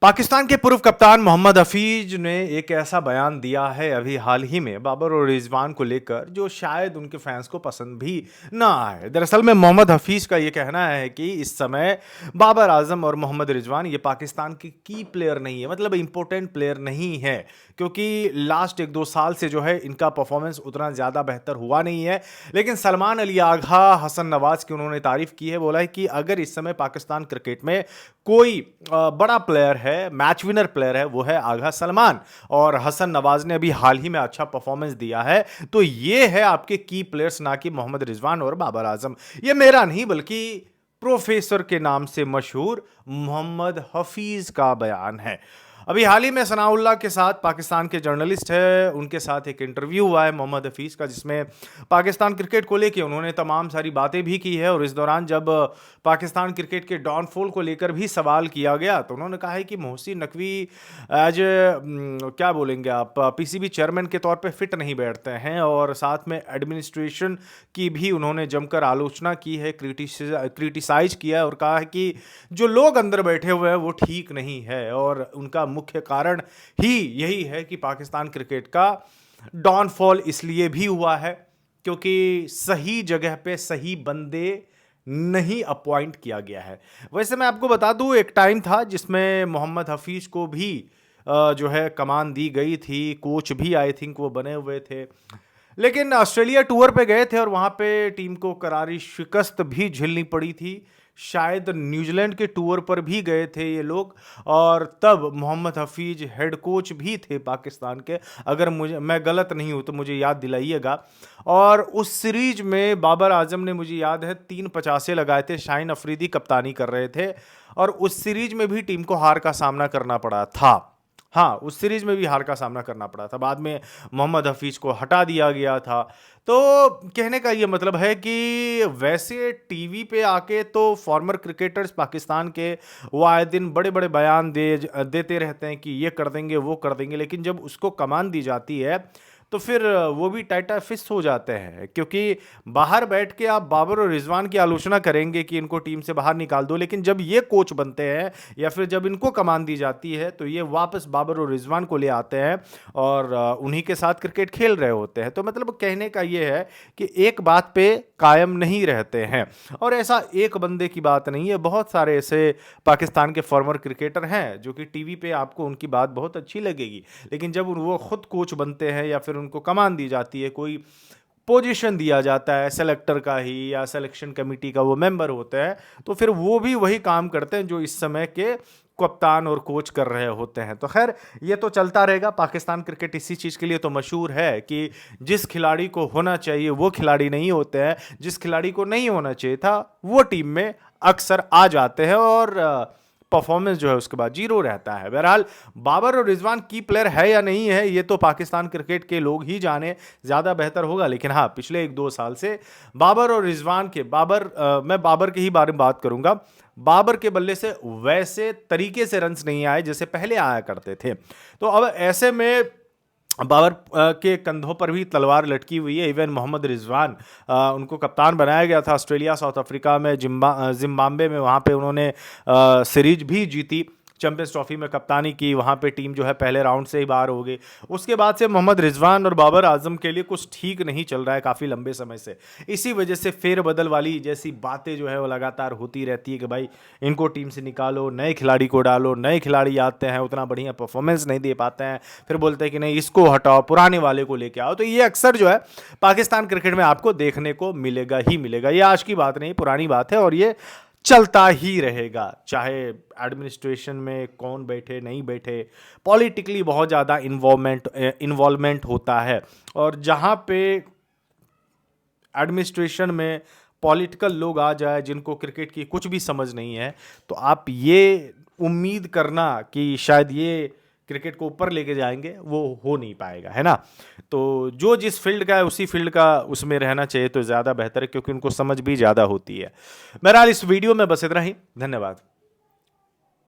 पाकिस्तान के पूर्व कप्तान मोहम्मद हफीज ने एक ऐसा बयान दिया है अभी हाल ही में बाबर और रिजवान को लेकर जो शायद उनके फैंस को पसंद भी ना आए। दरअसल में मोहम्मद हफीज का ये कहना है कि इस समय बाबर आजम और मोहम्मद रिजवान ये पाकिस्तान के की प्लेयर नहीं है, मतलब इंपॉर्टेंट प्लेयर नहीं है, क्योंकि लास्ट 1-2 साल से जो है इनका परफॉर्मेंस उतना ज़्यादा बेहतर हुआ नहीं है। लेकिन सलमान अली आगा, हसन नवाज की उन्होंने तारीफ की है, बोला है कि अगर इस समय पाकिस्तान क्रिकेट में कोई बड़ा प्लेयर है, मैच विनर प्लेयर है, वो है आगा सलमान। और हसन नवाज ने अभी हाल ही में अच्छा परफॉर्मेंस दिया है। तो ये है आपके की प्लेयर्स, ना कि मोहम्मद रिजवान और बाबर आजम। ये मेरा नहीं बल्कि प्रोफेसर के नाम से मशहूर मोहम्मद हफीज का बयान है। अभी हाल ही में सनाउल्लाह के साथ, पाकिस्तान के जर्नलिस्ट है, उनके साथ एक इंटरव्यू हुआ है मोहम्मद हफीज का, जिसमें पाकिस्तान क्रिकेट को लेकर उन्होंने तमाम सारी बातें भी की है। और इस दौरान जब पाकिस्तान क्रिकेट के डाउनफॉल को लेकर भी सवाल किया गया तो उन्होंने कहा है कि मोहसिन नकवी एज क्या बोलेंगे आप, पीसीबी चेयरमैन के तौर पे फिट नहीं बैठते हैं। और साथ में एडमिनिस्ट्रेशन की भी उन्होंने जमकर आलोचना की है, क्रिटिसाइज किया है और कहा है कि जो लोग अंदर बैठे हुए हैं वो ठीक नहीं है। और उनका मुख्य कारण ही यही है कि पाकिस्तान क्रिकेट का डाउनफॉल इसलिए भी हुआ है क्योंकि सही जगह पे सही बंदे नहीं अपॉइंट किया गया है। वैसे मैं आपको बता दूं, एक टाइम था जिसमें मोहम्मद हफीज को भी जो है कमान दी गई थी, कोच भी आई थिंक वो बने हुए थे, लेकिन ऑस्ट्रेलिया टूर पे गए थे और वहां पे टीम को करारी शिकस्त भी झेलनी पड़ी थी। शायद न्यूजीलैंड के टूर पर भी गए थे ये लोग, और तब मोहम्मद हफीज हेड कोच भी थे पाकिस्तान के, अगर मैं गलत नहीं हूं तो मुझे याद दिलाइएगा। और उस सीरीज में बाबर आजम ने, मुझे याद है, 3 50 लगाए थे, शाहीन अफरीदी कप्तानी कर रहे थे, और उस सीरीज में भी टीम को हार का सामना करना पड़ा था। हाँ, उस सीरीज में भी हार का सामना करना पड़ा था, बाद में मोहम्मद हफीज को हटा दिया गया था। तो कहने का ये मतलब है कि वैसे टीवी पे आके तो फॉर्मर क्रिकेटर्स पाकिस्तान के वो आए दिन बड़े बड़े बयान देते रहते हैं कि ये कर देंगे वो कर देंगे, लेकिन जब उसको कमान दी जाती है तो फिर वो भी टाइटा फिस्ट हो जाते हैं। क्योंकि बाहर बैठ के आप बाबर और रिजवान की आलोचना करेंगे कि इनको टीम से बाहर निकाल दो, लेकिन जब ये कोच बनते हैं या फिर जब इनको कमान दी जाती है तो ये वापस बाबर और रिजवान को ले आते हैं और उन्हीं के साथ क्रिकेट खेल रहे होते हैं। तो मतलब कहने का ये है कि एक बात पे कायम नहीं रहते हैं, और ऐसा एक बंदे की बात नहीं है, बहुत सारे ऐसे पाकिस्तान के फॉर्मर क्रिकेटर हैं जो कि टीवी पे आपको उनकी बात बहुत अच्छी लगेगी, लेकिन जब वो खुद कोच बनते हैं या फिर उनको कमान दी जाती है, कोई पोजीशन दिया जाता है सेलेक्टर का ही या सिलेक्शन कमेटी का वो मेंबर होता है, तो फिर वो भी वही काम करते हैं जो इस समय के कप्तान और कोच कर रहे होते हैं। तो खैर, ये तो चलता रहेगा। पाकिस्तान क्रिकेट इसी चीज़ के लिए तो मशहूर है कि जिस खिलाड़ी को होना चाहिए वो खिलाड़ी नहीं होते हैं, जिस खिलाड़ी को नहीं होना चाहिए था वो टीम में अक्सर आ जाते हैं और परफॉर्मेंस जो है उसके बाद जीरो रहता है। बहरहाल, बाबर और रिजवान की प्लेयर है या नहीं है ये तो पाकिस्तान क्रिकेट के लोग ही जाने, ज़्यादा बेहतर होगा। लेकिन हाँ, पिछले 1-2 साल से बाबर और रिजवान के मैं बाबर के ही बारे में बात करूंगा, बाबर के बल्ले से वैसे तरीके से रन्स नहीं आए जैसे पहले आया करते थे। तो अब ऐसे में बाबर के कंधों पर भी तलवार लटकी हुई है। इवन मोहम्मद रिजवान, उनको कप्तान बनाया गया था ऑस्ट्रेलिया, साउथ अफ्रीका में, जिम्बाब्वे में, वहाँ पे उन्होंने सीरीज भी जीती, चैंपियंस ट्रॉफी में कप्तानी की, वहाँ पे टीम जो है पहले राउंड से ही बाहर हो गई। उसके बाद से मोहम्मद रिजवान और बाबर आजम के लिए कुछ ठीक नहीं चल रहा है काफ़ी लंबे समय से। इसी वजह से फेरबदल वाली जैसी बातें जो है वो लगातार होती रहती है कि भाई इनको टीम से निकालो, नए खिलाड़ी को डालो। नए खिलाड़ी आते हैं, उतना बढ़िया परफॉर्मेंस नहीं दे पाते हैं, फिर बोलते हैं कि नहीं इसको हटाओ, पुराने वाले को लेके आओ। तो ये अक्सर जो है पाकिस्तान क्रिकेट में आपको देखने को मिलेगा ही मिलेगा। ये आज की बात नहीं, पुरानी बात है और ये चलता ही रहेगा, चाहे एडमिनिस्ट्रेशन में कौन बैठे नहीं बैठे। पॉलिटिकली बहुत ज़्यादा इन्वॉल्वमेंट होता है, और जहाँ पे एडमिनिस्ट्रेशन में पॉलिटिकल लोग आ जाए जिनको क्रिकेट की कुछ भी समझ नहीं है, तो आप ये उम्मीद करना कि शायद ये क्रिकेट को ऊपर लेके जाएंगे, वो हो नहीं पाएगा, है ना। तो जो जिस फील्ड का है उसी फील्ड का उसमें रहना चाहिए तो ज़्यादा बेहतर है, क्योंकि उनको समझ भी ज़्यादा होती है। बहरहाल, इस वीडियो में बस इतना ही। धन्यवाद।